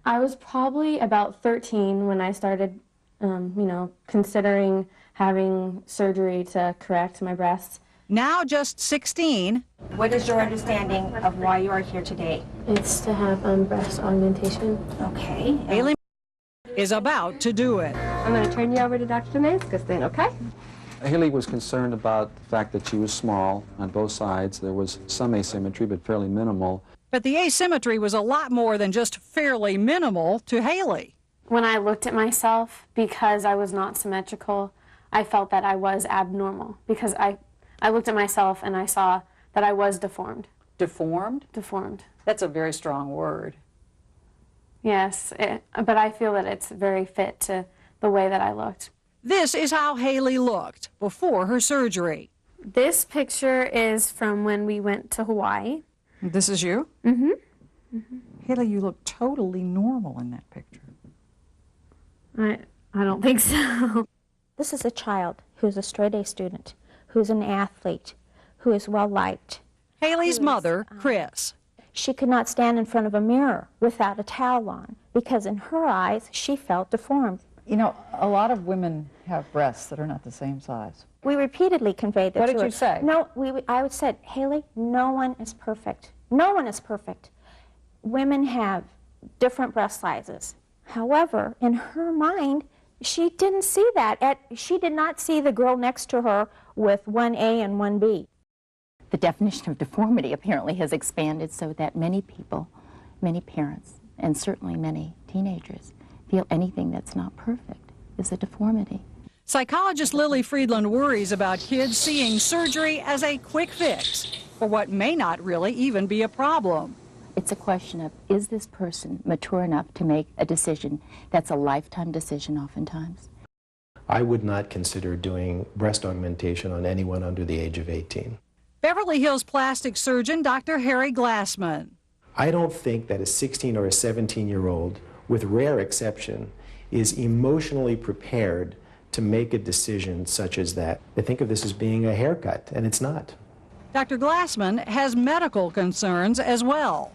I was probably about 13 when I started, considering having surgery to correct my breasts. Now just 16. What is your understanding of why you are here today? It's to have breast augmentation. Okay. Haley is about to do it. I'm going to turn you over to Dr. Damascus then, okay? Haley was concerned about the fact that she was small on both sides. There was some asymmetry, but fairly minimal. But the asymmetry was a lot more than just fairly minimal to Haley. When I looked at myself, because I was not symmetrical, I felt that I was abnormal, because I looked at myself and I saw that I was deformed. Deformed? Deformed. That's a very strong word. Yes, but I feel that it's very fit to the way that I looked. This is how Haley looked before her surgery. This picture is from when we went to Hawaii. This is you? Mm-hmm. Mm-hmm. Haley, you look totally normal in that picture. I don't think so. This is a child who's a straight-A student, who's an athlete, who is well-liked. Haley's mother, Chris. She could not stand in front of a mirror without a towel on because in her eyes she felt deformed. You know, a lot of women have breasts that are not the same size. We repeatedly conveyed that What to did her. you say? No, I would say, Haley, no one is perfect. No one is perfect. Women have different breast sizes. However, in her mind, she didn't see that. She did not see the girl next to her with 1A and 1B. The definition of deformity apparently has expanded so that many people, many parents, and certainly many teenagers feel anything that's not perfect is a deformity. Psychologist Lily Friedland worries about kids seeing surgery as a quick fix for what may not really even be a problem. It's a question of, is this person mature enough to make a decision that's a lifetime decision oftentimes? I would not consider doing breast augmentation on anyone under the age of 18. Beverly Hills plastic surgeon Dr. Harry Glassman. I don't think that a 16 or a 17-year-old, with rare exception, is emotionally prepared to make a decision such as that. They think of this as being a haircut, and it's not. Dr. Glassman has medical concerns as well.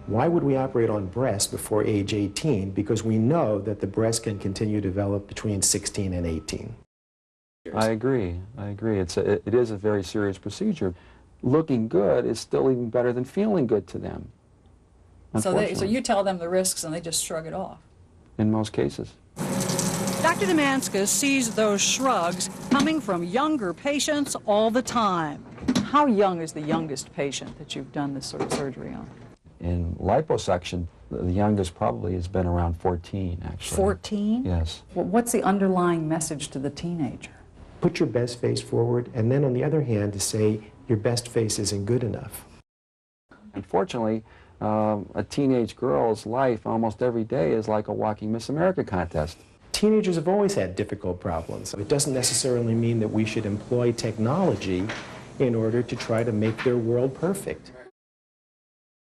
Why would we operate on breast before age 18? Because we know that the breast can continue to develop between 16 and 18. I agree. It is a very serious procedure. Looking good is still even better than feeling good to them. So you tell them the risks and they just shrug it off? In most cases. Dr. Damascus sees those shrugs coming from younger patients all the time. How young is the youngest patient that you've done this sort of surgery on? In liposuction, the youngest probably has been around 14, actually. 14? Yes. Well, what's the underlying message to the teenager? Put your best face forward, and then on the other hand, to say your best face isn't good enough. Unfortunately, a teenage girl's life almost every day is like a walking Miss America contest. Teenagers have always had difficult problems. It doesn't necessarily mean that we should employ technology in order to try to make their world perfect.